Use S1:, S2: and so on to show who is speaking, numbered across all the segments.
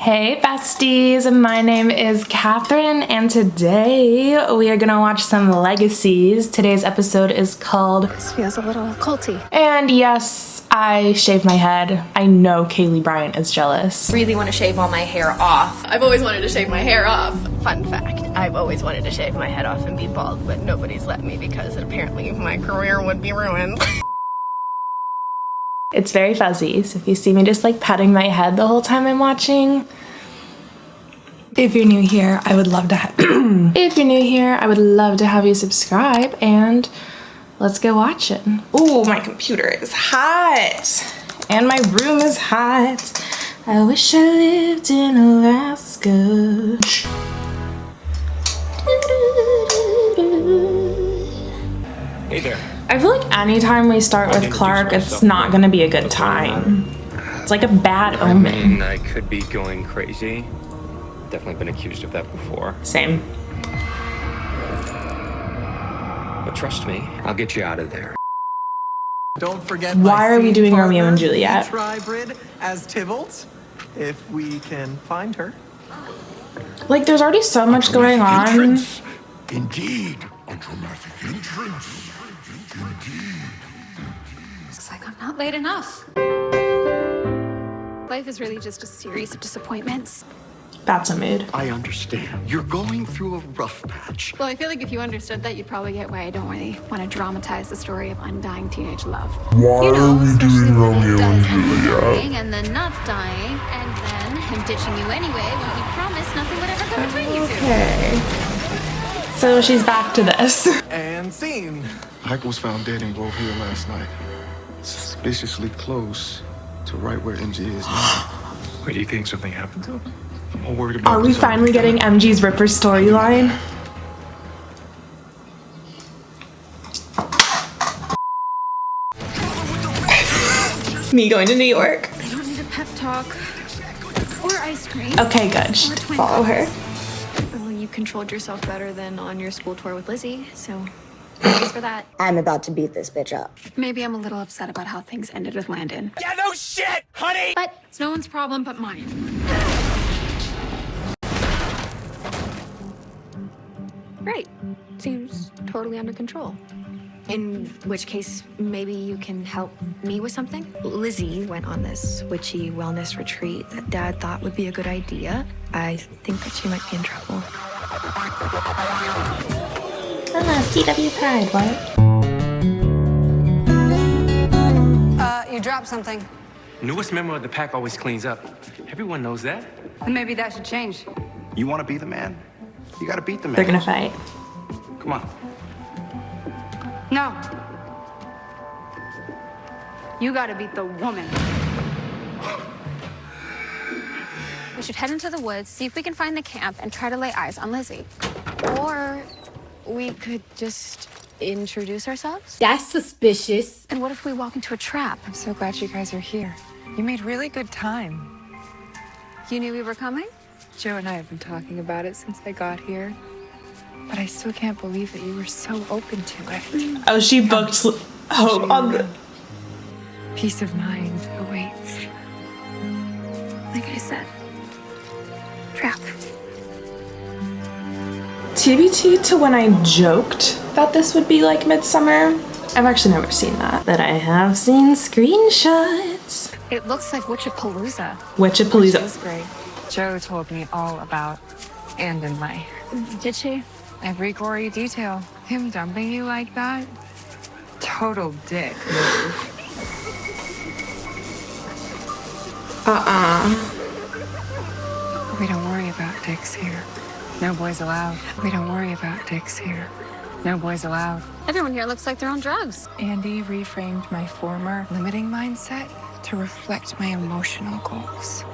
S1: Hey besties, my name is Catherine and today we are gonna watch some Legacies. Today's episode is called
S2: This feels a little culty.
S1: And yes, I shaved my head. I know Kaylee Bryant is jealous.
S3: Really want to shave all my hair off.
S2: I've always wanted to shave my hair off. Fun fact, I've always wanted to shave my head off and be bald, but nobody's let me because apparently my career would be ruined.
S1: It's very fuzzy, so if you see me just like petting my head the whole time I'm watching, if you're new here, I would love to have you subscribe and let's go watch it. Oh, my computer is hot and my room is hot. I wish I lived in Alaska.
S4: Hey there.
S1: I feel like anytime we start with Clark, it's not gonna be a good time. It's like a bad omen.
S4: I mean, I could be going crazy. Definitely been accused of that before.
S1: Same.
S4: But trust me, I'll get you out of there.
S5: Don't forget.
S1: Why are we doing Romeo and Juliet?
S5: Tribrid as Tybalt, if we can find her.
S1: Like, there's already so much going on.
S6: Entrance. Indeed, a dramatic entrance. Indeed.
S2: Looks like I'm not late enough. Life is really just a series of disappointments.
S1: That's a mood.
S6: I understand. You're going through a rough patch.
S2: Well, I feel like if you understood that, you'd probably get why I don't really want to dramatize the story of undying teenage love.
S6: Why are we doing Romeo and
S7: Juliet?
S6: Juliet?
S7: And then not dying, and then him ditching you anyway when he promised nothing would ever come between you two.
S1: Okay. So she's back to this.
S5: And scene.
S8: Ike was found dead in Grove Hill last night. Suspiciously close to right where MG is now.
S9: Wait, do you think something happened to him?
S8: I'm more worried about
S1: Are we
S8: this
S1: finally
S8: other
S1: getting
S8: guy.
S1: MG's Ripper storyline? Me going to New York.
S2: I don't need a pep talk or ice cream.
S1: Okay, good. Follow her.
S2: Well, you controlled yourself better than on your school tour with Lizzie, so thanks for that.
S10: I'm about to beat this bitch up.
S2: Maybe I'm a little upset about how things ended with Landon.
S5: Yeah, no shit, honey.
S2: But it's no one's problem but mine. Great. Seems totally under control. In which case, maybe you can help me with something? Lizzie went on this witchy wellness retreat that Dad thought would be a good idea. I think that she might be in trouble.
S1: CW Pride, what?
S11: You dropped something.
S9: Newest member of the pack always cleans up. Everyone knows that.
S11: And maybe that should change.
S8: You want to be the man? You gotta beat the man.
S1: They're gonna fight.
S9: Come on.
S11: No. You gotta beat the woman.
S7: We should head into the woods, see if we can find the camp, and try to lay eyes on Lizzie. Or we could just introduce ourselves.
S10: That's suspicious.
S7: And what if we walk into a trap?
S12: I'm so glad you guys are here. You made really good time.
S7: You knew we were coming?
S12: Joe and I have been talking about it since I got here. But I still can't believe that you were so open to it.
S1: Oh, she booked Hope on the...
S12: Peace of mind awaits.
S2: Like I said, trap.
S1: TBT to when I joked that this would be like Midsummer. I've actually never seen that. But I have seen screenshots.
S2: It looks like Witchapalooza.
S1: Witchapalooza.
S12: It was great. Joe told me all about and in life.
S2: Did she?
S12: Every gory detail. Him dumping you like that? Total dick move. We don't worry about dicks here. No boys allowed. We don't worry about dicks here. No boys allowed.
S7: Everyone here looks like they're on drugs.
S12: Andy reframed my former limiting mindset to reflect my emotional goals.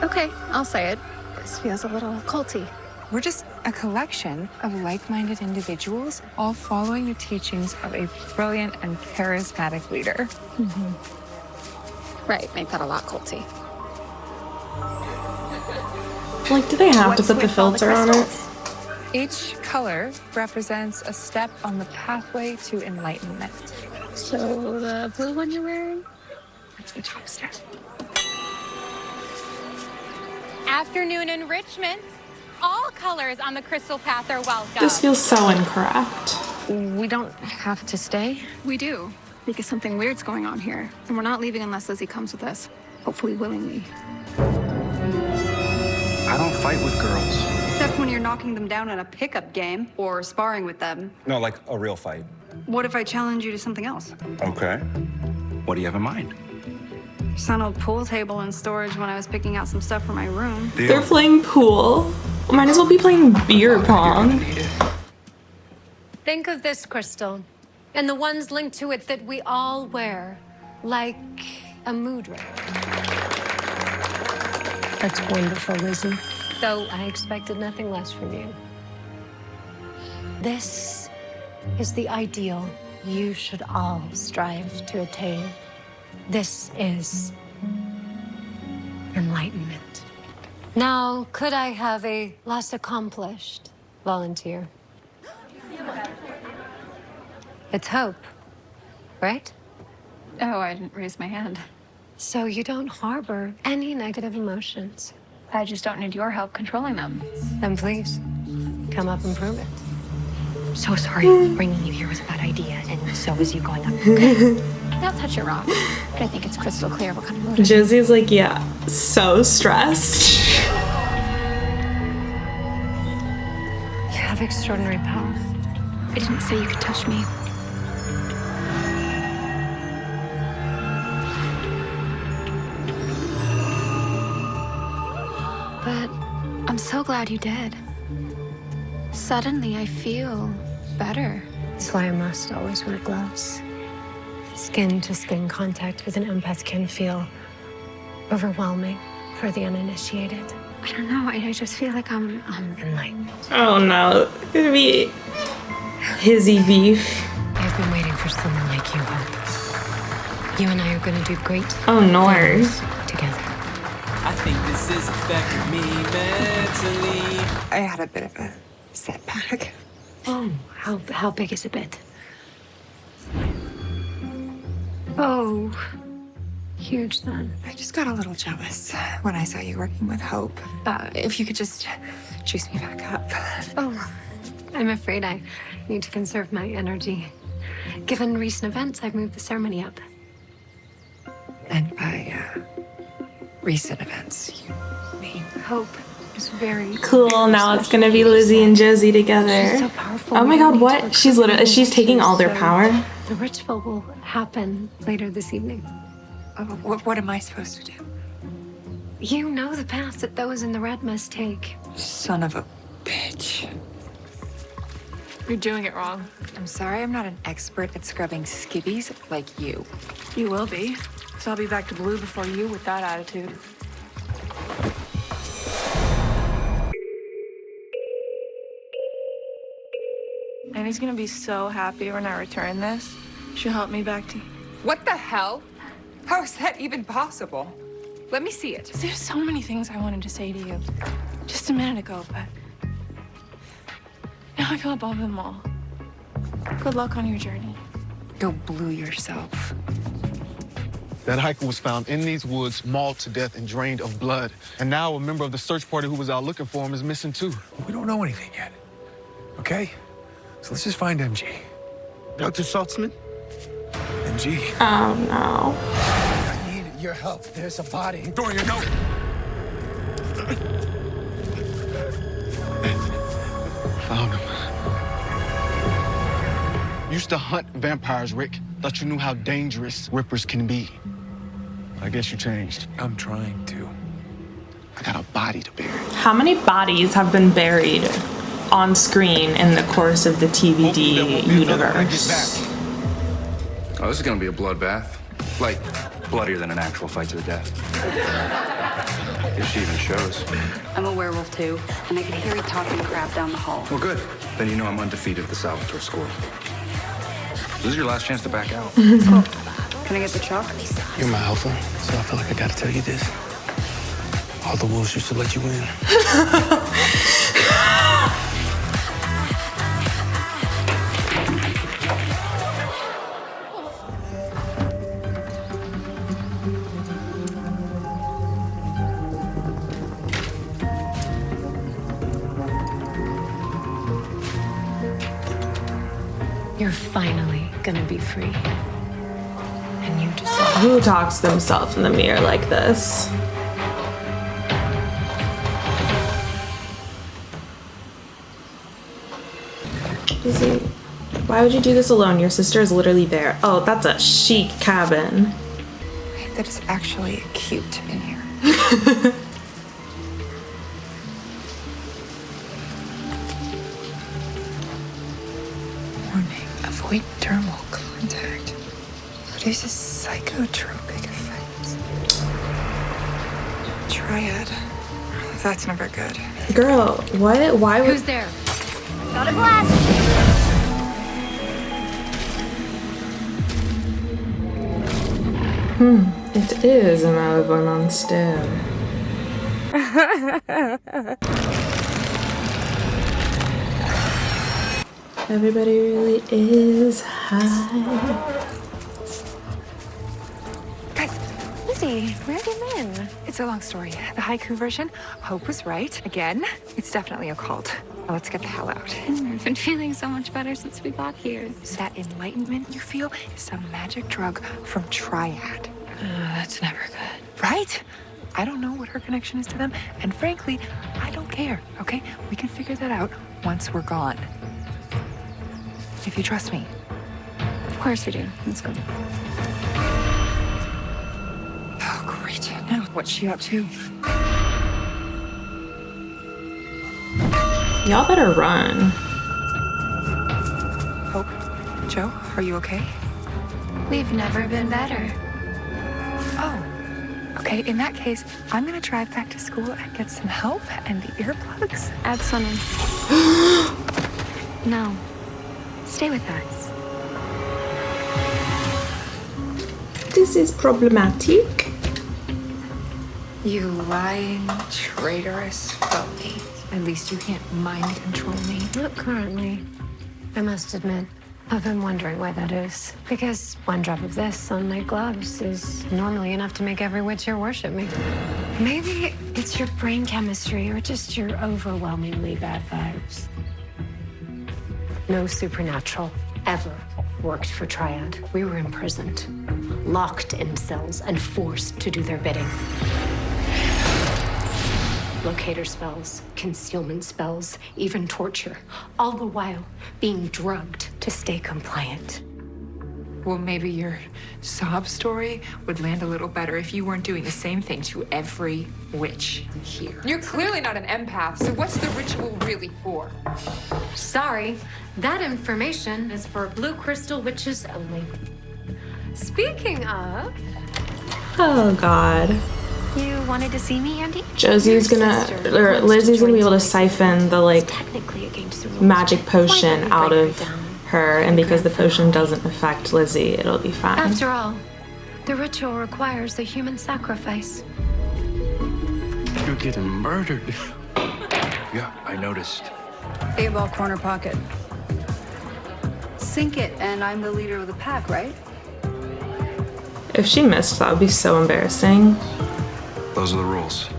S7: Okay, I'll say it.
S2: This feels a little culty.
S12: We're just a collection of like-minded individuals, all following the teachings of a brilliant and charismatic leader.
S7: Right, make that a lot culty.
S1: Like, do they have to put the filter on it?
S12: Each color represents a step on the pathway to enlightenment.
S7: So the blue one you're wearing?
S12: That's the top step.
S13: Afternoon enrichment. All colors on the Crystal Path are welcome.
S1: This feels so incorrect.
S2: We don't have to stay.
S14: We do, because something weird's going on here. And we're not leaving unless Lizzie comes with us. Hopefully willingly.
S15: I don't fight with girls.
S11: Except when you're knocking them down in a pickup game or sparring with them.
S15: No, like a real fight.
S11: What if I challenge you to something else?
S15: Okay. What do you have in mind?
S11: I saw an old pool table in storage when I was picking out some stuff for my room.
S1: They're playing pool. Might as well be playing beer pong.
S16: Think of this crystal and the ones linked to it that we all wear, like a mood ring. That's wonderful, Lizzie. Though I expected nothing less from you. This is the ideal you should all strive to attain. This is enlightenment. Now, could I have a less accomplished volunteer? It's hope, right?
S14: Oh, I didn't raise my hand.
S16: So you don't harbor any negative emotions.
S14: I just don't need your help controlling them.
S16: Then please, come up and prove it.
S2: So sorry, bringing you here was a bad idea, and so was you going up.
S14: Don't touch your rock. But I think it's crystal clear what kind of mood.
S1: Josie's like, yeah, so stressed.
S16: You have extraordinary power.
S14: I didn't say you could touch me. But I'm so glad you did. Suddenly, I feel better.
S16: That's why I must always wear gloves. Skin-to-skin contact with an empath can feel overwhelming for the uninitiated.
S14: I don't know. I just feel like I'm
S16: enlightened.
S1: Oh no, it's gonna be hizzy beef.
S16: I've been waiting for someone like you, Hope. You and I are going to do great things together.
S17: I think this is affecting me mentally.
S12: I had a bit of a setback.
S16: Oh, how big is a bit? Oh, huge then.
S12: I just got a little jealous when I saw you working with Hope. If you could just juice me back up.
S16: Oh, I'm afraid I need to conserve my energy. Given recent events, I've moved the ceremony up.
S12: And by recent events, you mean?
S16: Hope is very
S1: Cool. Now it's gonna be Lizzie and Josie together.
S16: She's so powerful.
S1: Oh my God, what? She's taking all their power.
S16: The ritual will happen later this evening.
S12: What am I supposed to do?
S16: You know the path that those in the red must take.
S12: Son of a bitch.
S14: You're doing it wrong.
S12: I'm sorry I'm not an expert at scrubbing skivvies like you.
S14: You will be. So I'll be back to blue before you with that attitude. Annie's gonna be so happy when I return this. She'll help me back to...
S12: What the hell? How is that even possible? Let me see it.
S14: There's so many things I wanted to say to you just a minute ago, but now I feel above them all. Good luck on your journey.
S12: Go blue yourself.
S8: That hiker was found in these woods, mauled to death and drained of blood. And now a member of the search party who was out looking for him is missing too.
S18: We don't know anything yet, okay? So let's just find MG.
S8: Dr. Saltzman?
S18: MG.
S1: Oh no.
S18: I need your help. There's a body. Dorian, no!
S8: Found him. Used to hunt vampires, Rick. Thought you knew how dangerous rippers can be. I guess you changed.
S18: I'm trying to.
S8: I got a body to bury.
S1: How many bodies have been buried on screen in the course of the TVD universe?
S15: Oh, this is gonna be a bloodbath. Like, bloodier than an actual fight to the death. If she even shows.
S11: I'm a werewolf too, and I can hear you talking crap down the hall.
S15: Well, good. Then you know I'm undefeated at the Salvatore score. This is your last chance to back out.
S11: Can I get the chalk?
S18: You're my alpha, so I feel like I gotta tell you this. All the wolves used to let you in.
S16: You're finally gonna be free. And you deserve.
S1: Who talks to himself in the mirror like this? Lizzie, why would you do this alone? Your sister is literally there. Oh, that's a chic cabin.
S12: That is actually cute in here. Warning, avoid dermal contact. Produces psychotropic effects. Triad. That's never good.
S1: Girl, what? Why would...
S7: Who's there? Got a blast!
S1: It is a Malibu monster. Everybody really is high.
S12: Guys, Lizzie, where have you been? It's a long story. The haiku version, Hope was right. Again, it's definitely a cult. Now let's get the hell out.
S7: I've been feeling so much better since we got here.
S12: So that enlightenment you feel is some magic drug from Triad.
S16: That's never good.
S12: Right? I don't know what her connection is to them, and frankly, I don't care, okay? We can figure that out once we're gone. If you trust me.
S7: Of course we do. Let's go.
S12: Oh, great. Now, what's she up to?
S1: Y'all better run.
S12: Hope, Joe, are you okay?
S2: We've never been better.
S12: Oh, okay. In that case, I'm gonna drive back to school and get some help and the earplugs.
S7: Add some in. No. Stay with us.
S1: This is problematic.
S12: You lying, traitorous phony. At least you can't mind control me.
S16: Not currently. I must admit, I've been wondering why that is. Because one drop of this on my gloves is normally enough to make every witch here worship me. Maybe it's your brain chemistry or just your overwhelmingly bad vibes. No supernatural ever worked for Triad. We were imprisoned, locked in cells, and forced to do their bidding. Locator spells, concealment spells, even torture, all the while being drugged to stay compliant.
S12: Well, maybe your sob story would land a little better if you weren't doing the same thing to every witch here. You're clearly not an empath, so what's the ritual really for?
S16: Sorry, that information is for Blue Crystal witches only. Speaking of...
S1: Oh, God.
S2: You wanted to see me, Andy?
S1: Josie's gonna, or Lizzie's gonna be able to siphon the, like, magic potion out of her, and because the potion doesn't affect Lizzie, it'll be fine.
S16: After all, the ritual requires a human sacrifice.
S18: You're getting murdered. Yeah, I noticed.
S11: 8-ball corner pocket. Sink it, and I'm the leader of the pack, right?
S1: If she missed, that would be so embarrassing.
S15: Those are the rules.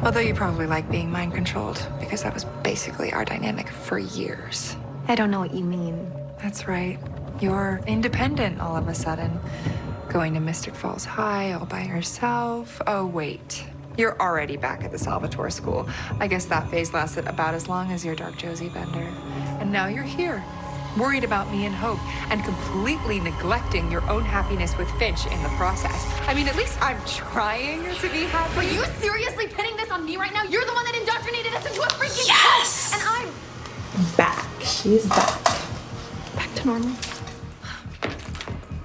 S12: Although you probably like being mind controlled, because that was basically our dynamic for years.
S2: I don't know what you mean.
S12: That's right. You're independent all of a sudden. Going to Mystic Falls High all by yourself. Oh, wait. You're already back at the Salvatore School. I guess that phase lasted about as long as your Dark Josie bender. And now you're here, worried about me and Hope, and completely neglecting your own happiness with Finch in the process. I mean, at least I'm trying to be happy.
S2: Are you seriously pinning this on me right now? You're the one that indoctrinated us into a freaking
S1: Yes!
S2: cult, and I'm
S1: Back. She's back.
S2: back to normal.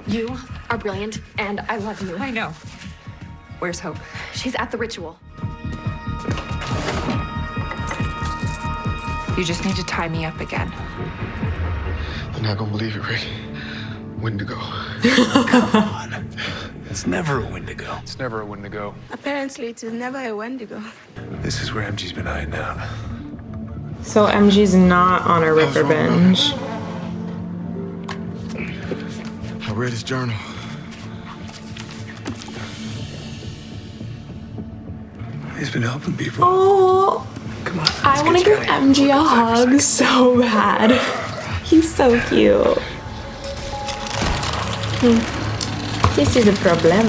S2: You are brilliant, and I love you.
S12: I know. Where's Hope?
S2: She's at the ritual.
S12: You just need to tie me up again.
S8: You're not gonna believe it, Rick. Wendigo.
S18: Come on. It's never a Wendigo.
S8: It's never a Wendigo.
S19: Apparently, it is never a Wendigo.
S18: This is where MG's been hiding out.
S1: So MG's not on a Ripper binge.
S8: I read his journal.
S18: He's been helping people.
S1: Oh,
S18: come on.
S1: I want to give MG a hug so bad. He's so cute. This is a problem.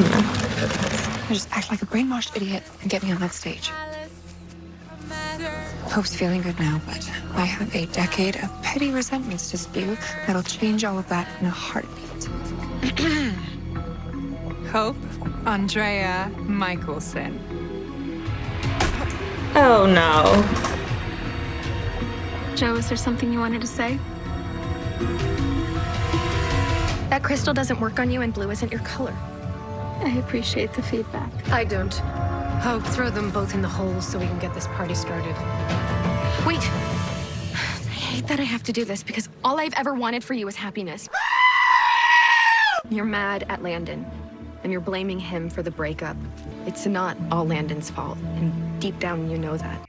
S12: I just act like a brainwashed idiot and get me on that stage. Hope's feeling good now, but I have a decade of petty resentments to spew that'll change all of that in a heartbeat. Hope, Andrea Michelson.
S1: Oh no.
S14: Joe, is there something you wanted to say?
S2: That crystal doesn't work on you and blue isn't your color.
S14: I appreciate the feedback.
S16: I don't. Hope, throw them both in the hole so we can get this party started.
S2: Wait. I hate that I have to do this because all I've ever wanted for you is happiness. You're mad at Landon, and you're blaming him for the breakup. It's not all Landon's fault, and deep down you know that.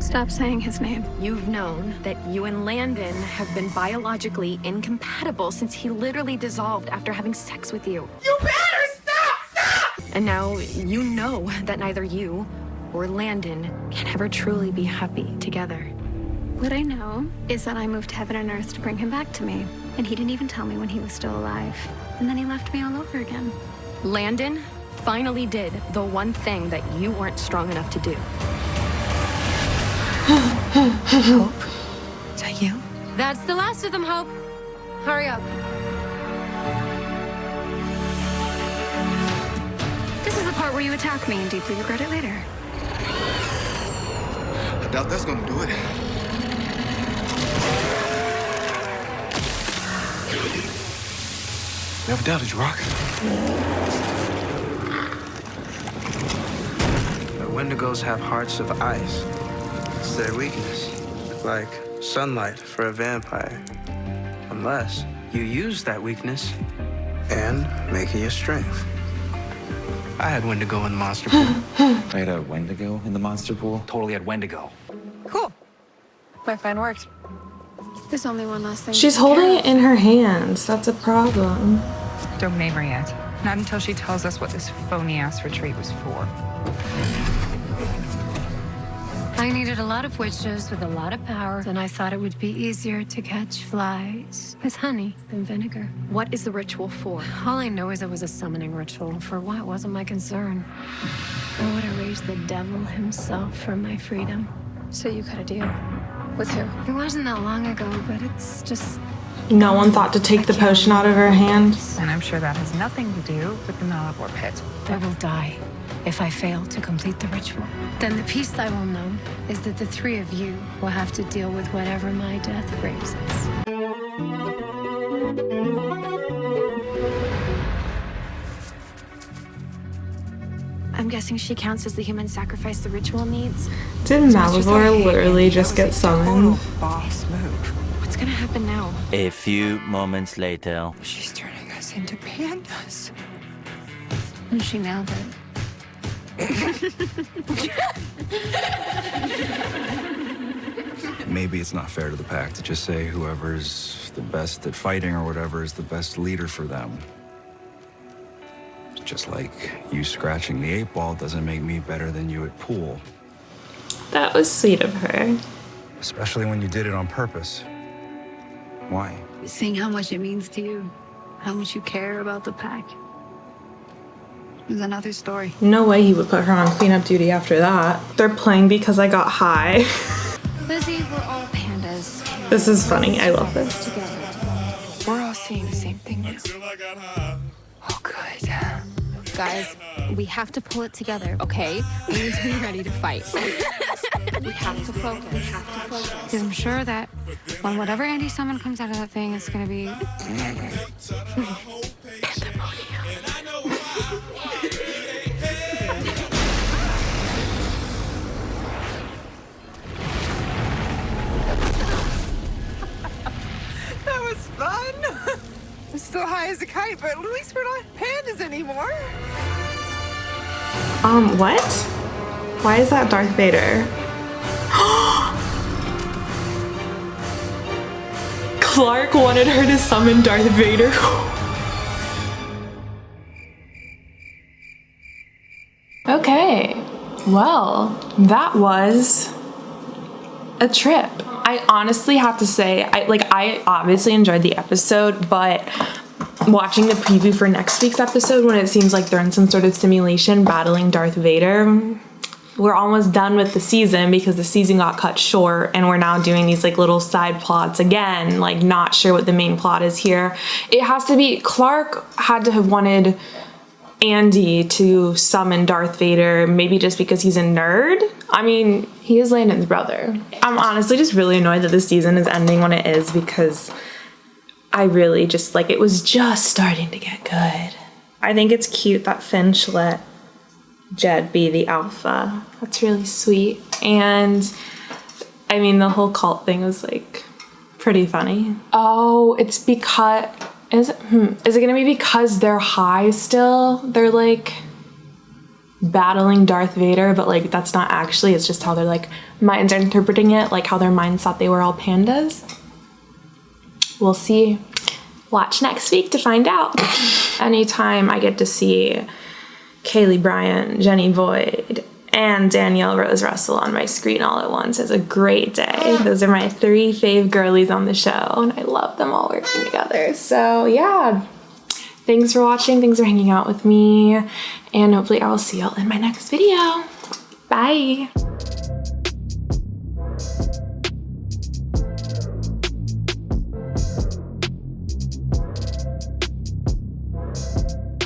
S14: Stop saying his name.
S2: You've known that you and Landon have been biologically incompatible since he literally dissolved after having sex with you.
S13: You better stop!
S2: And now you know that neither you or Landon can ever truly be happy together.
S14: What I know is that I moved heaven and earth to bring him back to me. And he didn't even tell me when he was still alive. And then he left me all over again.
S2: Landon finally did the one thing that you weren't strong enough to do.
S12: Hope? Is that you?
S16: That's the last of them, Hope. Hurry up.
S14: This is the part where you attack me and deeply regret it later.
S8: I doubt that's gonna do it. Never doubted you, Rock.
S5: The Wendigos have hearts of ice. It's their weakness. Like sunlight for a vampire. Unless you use that weakness and make it your strength. I had Wendigo in the monster pool.
S19: I had a Wendigo in the monster pool.
S9: Totally had Wendigo.
S12: Cool. My plan worked.
S14: There's only one last thing.
S1: She's holding it in her hands. That's a problem.
S12: Don't name her yet. Not until she tells us what this phony-ass retreat was for.
S16: I needed a lot of witches with a lot of power, and I thought it would be easier to catch flies with honey than vinegar.
S2: What is the ritual for?
S16: All I know is it was a summoning ritual. For what wasn't my concern. I would have raised the devil himself for my freedom.
S14: So you cut a deal. With who?
S16: It wasn't that long ago, but it's just...
S1: No one thought to take the potion out of her hand.
S12: And I'm sure that has nothing to do with the Malibor pit.
S16: I will die if I fail to complete the ritual. Then the peace I will know is that the three of you will have to deal with whatever my death raises.
S2: I'm guessing she counts as the human sacrifice the ritual needs.
S1: Did Malivore literally just get summoned?
S12: Boss move.
S2: What's gonna happen now?
S20: A few moments later.
S12: She's turning us into pandas.
S14: And she nailed it.
S15: Maybe it's not fair to the pack to just say whoever's the best at fighting or whatever is the best leader for them. Just like you scratching the 8-ball doesn't make me better than you at pool.
S1: That was sweet of her.
S15: Especially when you did it on purpose. Why?
S11: Seeing how much it means to you, how much you care about the pack. Is another story.
S1: No way he would put her on cleanup duty after that. They're playing Because I Got High.
S7: Lizzie, we're all pandas.
S1: This is funny. I love this.
S7: Together.
S12: We're all seeing the same thing now. Oh, good.
S7: Guys, we have to pull it together, okay? We need to be ready to fight. We have to focus. We have to focus.
S14: Because I'm sure that when whatever Andy summon comes out of that thing, it's gonna be...
S12: That was fun. I'm still high as a kite, but at least we're not pandas anymore.
S1: What? Why is that Darth Vader? Clark wanted her to summon Darth Vader. Okay, well, that was a trip. I honestly have to say, I obviously enjoyed the episode, but watching the preview for next week's episode when it seems like they're in some sort of simulation battling Darth Vader, we're almost done with the season because the season got cut short and we're now doing these like little side plots again, like not sure what the main plot is here. It has to be, Clark had to have wanted Andy to summon Darth Vader, maybe just because he's a nerd. I mean, he is Landon's brother. I'm honestly just really annoyed that this season is ending when it is because I really just, like, it was just starting to get good. I think it's cute that Finch let Jed be the alpha. That's really sweet. And I mean, the whole cult thing was like pretty funny. Oh, it's because is it gonna be because they're high still? They're like battling Darth Vader, but like that's not actually, it's just how their like minds are interpreting it, like how their minds thought they were all pandas. We'll see. Watch next week to find out. Anytime I get to see Kaylee, Bryant, Jenny Boyd, and Danielle Rose Russell on my screen all at once is a great day. Those are my 3 fave girlies on the show, and I love them all working together. So yeah, thanks for watching, thanks for hanging out with me, and hopefully I will see y'all in my next video. Bye.